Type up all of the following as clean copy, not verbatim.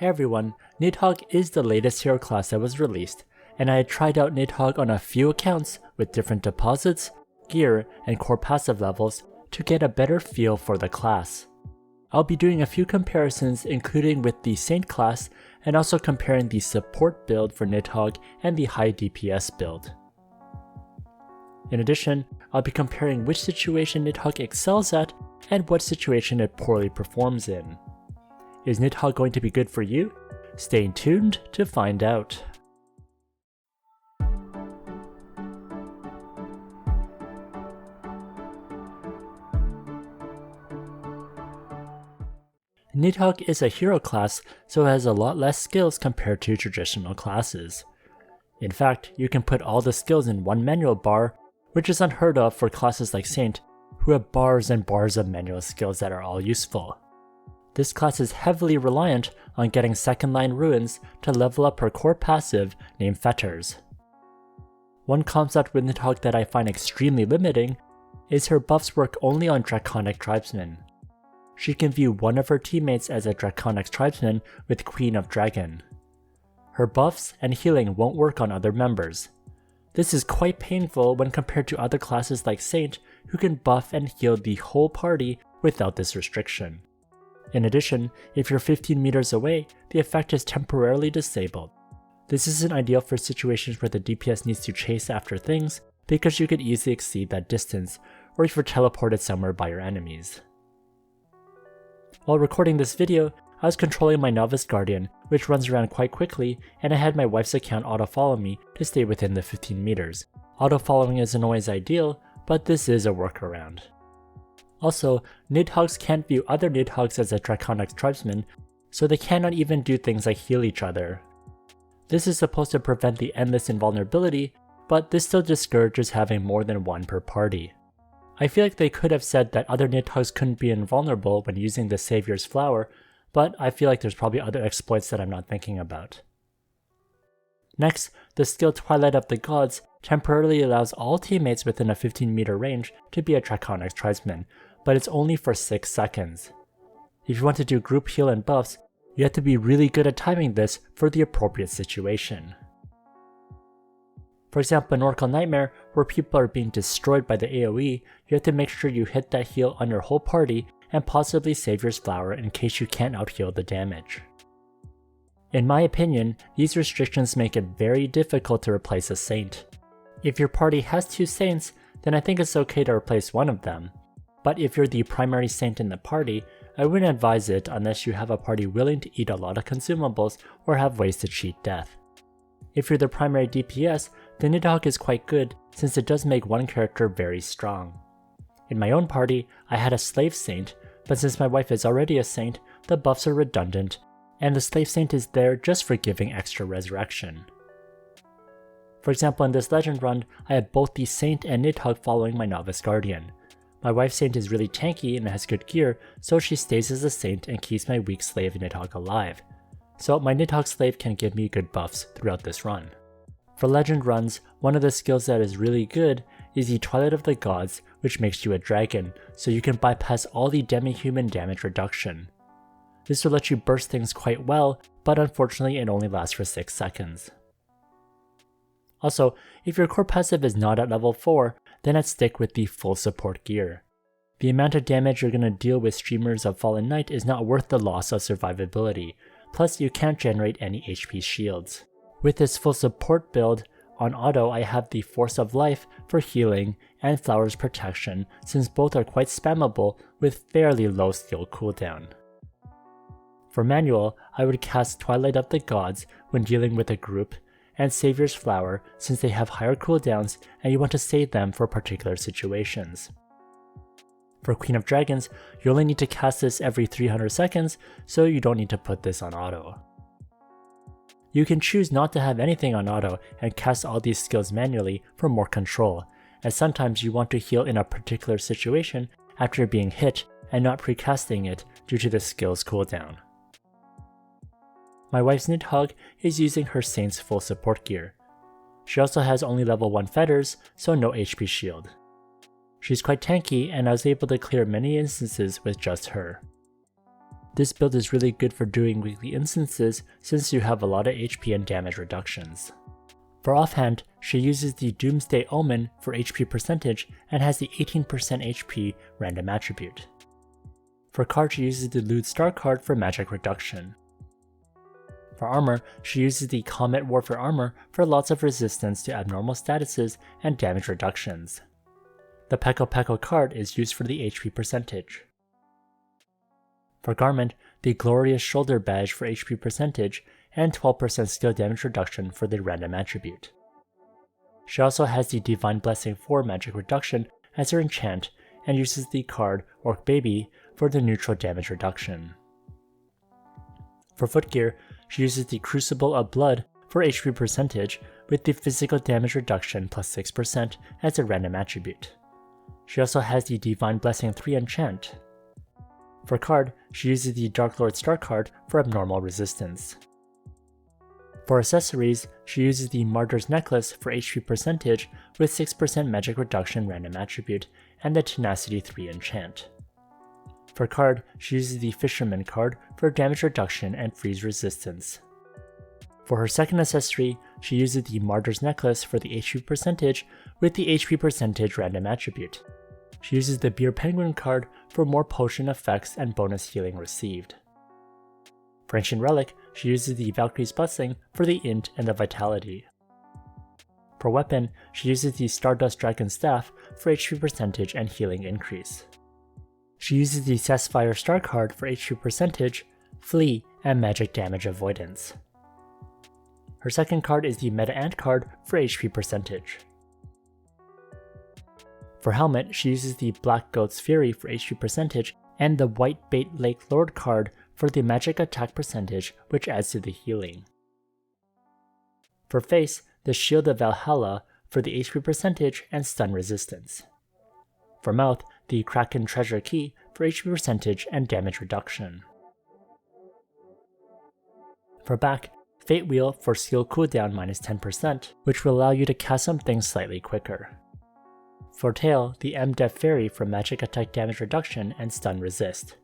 Hey everyone, Nidhogg is the latest hero class that was released, and I had tried out Nidhogg on a few accounts with different deposits, gear, and core passive levels to get a better feel for the class. I'll be doing a few comparisons including with the Saint class and also comparing the support build for Nidhogg and the high DPS build. In addition, I'll be comparing which situation Nidhogg excels at and what situation it poorly performs in. Is Nidhogg going to be good for you? Stay tuned to find out. Nidhogg is a hero class, so it has a lot less skills compared to traditional classes. In fact, you can put all the skills in one manual bar, which is unheard of for classes like Saint, who have bars and bars of manual skills that are all useful. This class is heavily reliant on getting second line ruins to level up her core passive named Fetters. One concept with Nidhogg that I find extremely limiting is her buffs work only on Draconic Tribesmen. She can view one of her teammates as a Draconic Tribesman with Queen of Dragon. Her buffs and healing won't work on other members. This is quite painful when compared to other classes like Saint, who can buff and heal the whole party without this restriction. In addition, if you're 15 meters away, the effect is temporarily disabled. This isn't ideal for situations where the DPS needs to chase after things, because you could easily exceed that distance, or if you're teleported somewhere by your enemies. While recording this video, I was controlling my Novice Guardian, which runs around quite quickly, and I had my wife's account auto-follow me to stay within the 15 meters. Auto-following isn't always ideal, but this is a workaround. Also, Nidhoggs can't view other Nidhoggs as a Draconic Tribesman, so they cannot even do things like heal each other. This is supposed to prevent the endless invulnerability, but this still discourages having more than one per party. I feel like they could have said that other Nidhoggs couldn't be invulnerable when using the Savior's Flower, but I feel like there's probably other exploits that I'm not thinking about. Next, the skill Twilight of the Gods temporarily allows all teammates within a 15 meter range to be a Draconic Tribesman, but it's only for 6 seconds. If you want to do group heal and buffs, you have to be really good at timing this for the appropriate situation. For example, in Oracle Nightmare, where people are being destroyed by the AoE, you have to make sure you hit that heal on your whole party and possibly Savior's Flower in case you can't out-heal the damage. In my opinion, these restrictions make it very difficult to replace a Saint. If your party has 2 Saints, then I think it's okay to replace one of them. But if you're the primary Saint in the party, I wouldn't advise it unless you have a party willing to eat a lot of consumables or have ways to cheat death. If you're the primary DPS, then Nidhogg is quite good since it does make one character very strong. In my own party, I had a Slave Saint, but since my wife is already a Saint, the buffs are redundant, and the Slave Saint is there just for giving extra resurrection. For example, in this Legend run, I have both the Saint and Nidhogg following my Novice Guardian. My wife's Saint is really tanky and has good gear, so she stays as a Saint and keeps my weak slave Nidhogg alive. So my Nidhogg slave can give me good buffs throughout this run. For Legend runs, one of the skills that is really good is the Twilight of the Gods, which makes you a dragon, so you can bypass all the demi-human damage reduction. This will let you burst things quite well, but unfortunately it only lasts for 6 seconds. Also, if your core passive is not at level 4, then I'd stick with the full support gear. The amount of damage you're going to deal with streamers of Fallen Knight is not worth the loss of survivability, plus you can't generate any HP shields. With this full support build, on auto I have the Force of Life for healing and Flower's protection since both are quite spammable with fairly low skill cooldown. For manual, I would cast Twilight of the Gods when dealing with a group, and Savior's Flower since they have higher cooldowns and you want to save them for particular situations. For Queen of Dragons, you only need to cast this every 300 seconds, so you don't need to put this on auto. You can choose not to have anything on auto and cast all these skills manually for more control, as sometimes you want to heal in a particular situation after being hit and not precasting it due to the skill's cooldown. My wife's Nidhogg is using her Saint's full support gear. She also has only level 1 Fetters, so no HP shield. She's quite tanky and I was able to clear many instances with just her. This build is really good for doing weekly instances since you have a lot of HP and damage reductions. For offhand, she uses the Doomsday Omen for HP percentage and has the 18% HP random attribute. For card, she uses the Lewd Star card for magic reduction. For armor, she uses the Comet Warfare armor for lots of resistance to abnormal statuses and damage reductions. The Peko Peko card is used for the HP percentage. For garment, the Glorious Shoulder Badge for HP percentage and 12% skill damage reduction for the random attribute. She also has the Divine Blessing 4 magic reduction as her enchant and uses the card Orc Baby for the neutral damage reduction. For footgear, she uses the Crucible of Blood for HP percentage with the physical damage reduction plus 6% as a random attribute. She also has the Divine Blessing 3 enchant. For card, she uses the Dark Lord Star card for abnormal resistance. For accessories, she uses the Martyr's Necklace for HP percentage with 6% magic reduction random attribute and the Tenacity 3 enchant. For card, she uses the Fisherman card for damage reduction and freeze resistance. For her second accessory, she uses the Martyr's Necklace for the HP percentage with the HP percentage random attribute. She uses the Beer Penguin card for more potion effects and bonus healing received. For Ancient Relic, she uses the Valkyrie's Blessing for the int and the vitality. For weapon, she uses the Stardust Dragon Staff for HP percentage and healing increase. She uses the Sapphire Star card for HP percentage, flee, and magic damage avoidance. Her second card is the Meta Ant card for HP percentage. For helmet, she uses the Black Goat's Fury for HP percentage and the White Bait Lake Lord card for the magic attack percentage, which adds to the healing. For face, the Shield of Valhalla for the HP percentage and stun resistance. For mouth, the Kraken Treasure Key for HP percentage and damage reduction. For back, Fate Wheel for skill cooldown minus 10%, which will allow you to cast some things slightly quicker. For tail, the M-Def Fairy for magic attack damage reduction and stun resist.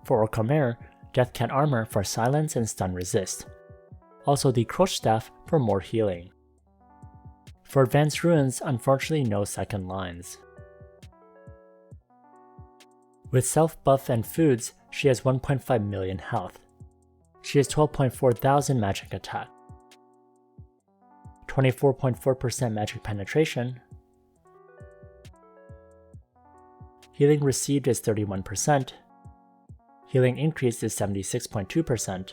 For Orcomer, Deathcat Armor for silence and stun resist. Also the Crotch Staff for more healing. For Advanced Ruins, unfortunately no second lines. With self-buff and foods, she has 1.5 million health. She has 12.4 thousand magic attack, 24.4% magic penetration, healing received is 31%, healing increased is 76.2%,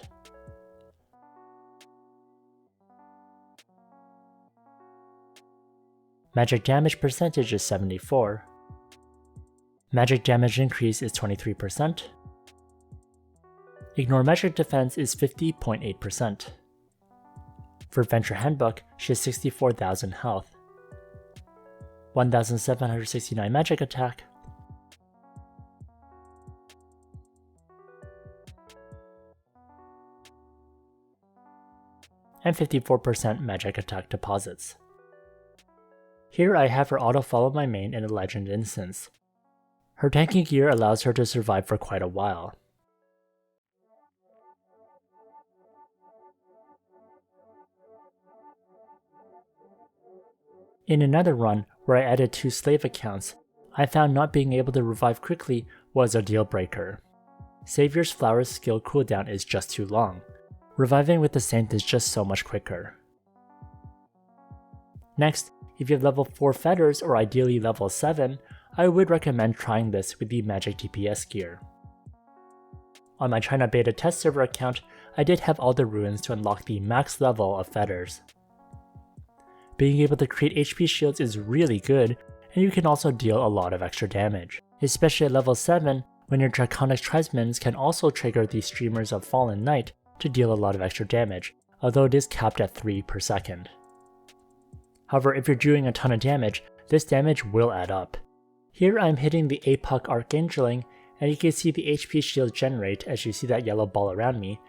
magic damage percentage is 74%, magic damage increase is 23%, Ignore magic defense is 50.8%. For Adventure Handbook, she has 64,000 health, 1,769 magic attack, and 54% magic attack deposits. Here I have her auto-follow my main in a legend instance. Her tanking gear allows her to survive for quite a while. In another run, where I added 2 slave accounts, I found not being able to revive quickly was a deal breaker. Savior's Flower's skill cooldown is just too long. Reviving with the Saint is just so much quicker. Next, if you have level 4 fetters or ideally level 7, I would recommend trying this with the Magic DPS gear. On my China beta test server account, I did have all the ruins to unlock the max level of fetters. Being able to create HP shields is really good, and you can also deal a lot of extra damage, especially at level 7 when your Draconic Tribesmen can also trigger the Streamers of Fallen Night to deal a lot of extra damage, although it is capped at 3 per second. However, if you're doing a ton of damage, this damage will add up. Here I'm hitting the APOC Archangeling, and you can see the HP shield generate as you see that yellow ball around me.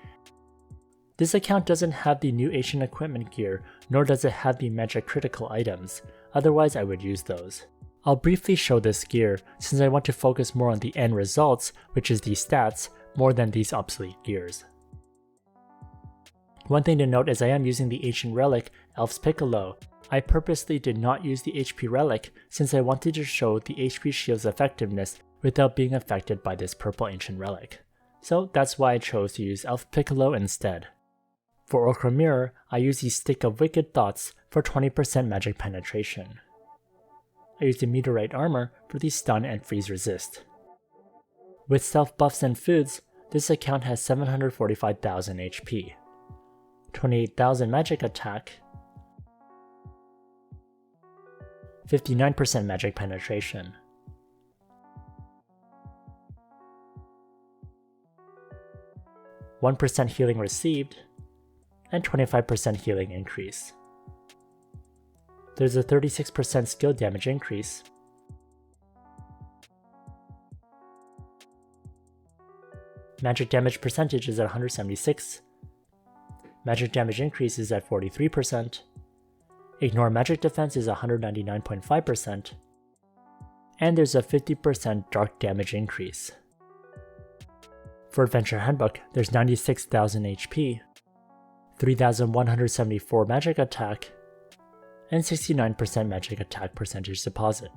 This account doesn't have the new Ancient Equipment gear, nor does it have the magic critical items, otherwise I would use those. I'll briefly show this gear, since I want to focus more on the end results, which is the stats, more than these obsolete gears. One thing to note is I am using the ancient relic, Elf's Piccolo. I purposely did not use the HP relic since I wanted to show the HP shield's effectiveness without being affected by this purple ancient relic. So that's why I chose to use Elf Piccolo instead. For Ochre Mirror, I use the Stick of Wicked Thoughts for 20% magic penetration. I used the Meteorite Armor for the stun and freeze resist. With stealth buffs and foods, this account has 745,000 HP, 28,000 magic attack, 59% magic penetration, 1% healing received, and 25% healing increase. There's a 36% skill damage increase, magic damage percentage is at 176, magic damage increase is at 43%, ignore magic defense is 199.5%, and there's a 50% dark damage increase. For Adventure Handbook, there's 96,000 HP, 3,174 magic attack, and 69% magic attack percentage deposit.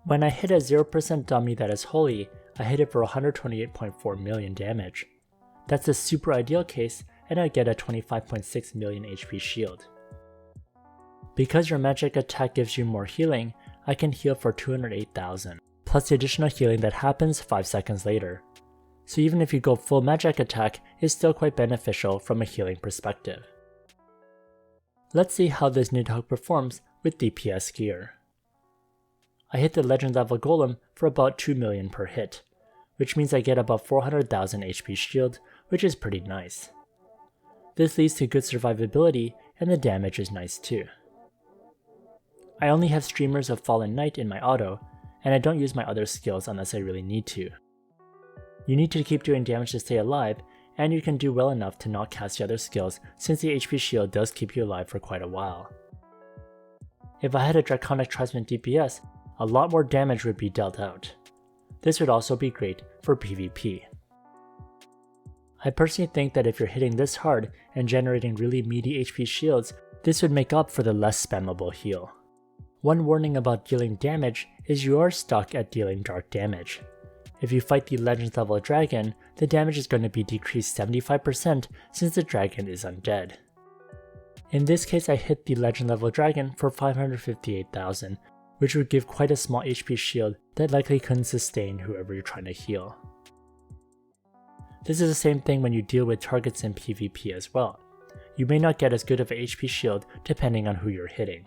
When I hit a 0% dummy that is holy, I hit it for 128.4 million damage. That's a super ideal case, and I get a 25.6 million HP shield. Because your magic attack gives you more healing, I can heal for 208,000, plus the additional healing that happens 5 seconds later. So even if you go full magic attack, it's still quite beneficial from a healing perspective. Let's see how this Nidhogg performs with DPS gear. I hit the legend level golem for about 2 million per hit, which means I get about 400,000 HP shield, which is pretty nice. This leads to good survivability, and the damage is nice too. I only have Streamers of Fallen Knight in my auto, and I don't use my other skills unless I really need to. You need to keep doing damage to stay alive, and you can do well enough to not cast the other skills since the HP shield does keep you alive for quite a while. If I had a Draconic Tribesman DPS, a lot more damage would be dealt out. This would also be great for PvP. I personally think that if you're hitting this hard and generating really meaty HP shields, this would make up for the less spammable heal. One warning about dealing damage is you are stuck at dealing dark damage. If you fight the Legends level dragon, the damage is going to be decreased 75% since the dragon is undead. In this case I hit the Legend level dragon for 558,000, which would give quite a small HP shield that likely couldn't sustain whoever you're trying to heal. This is the same thing when you deal with targets in PvP as well. You may not get as good of a HP shield depending on who you're hitting.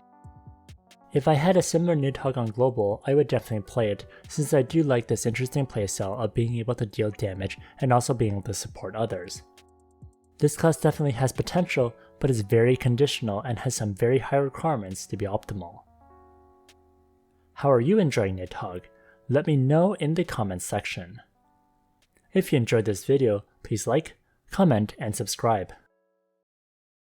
If I had a similar Nidhogg on global, I would definitely play it, since I do like this interesting playstyle of being able to deal damage and also being able to support others. This class definitely has potential, but is very conditional and has some very high requirements to be optimal. How are you enjoying Nidhogg? Let me know in the comments section. If you enjoyed this video, please like, comment, and subscribe.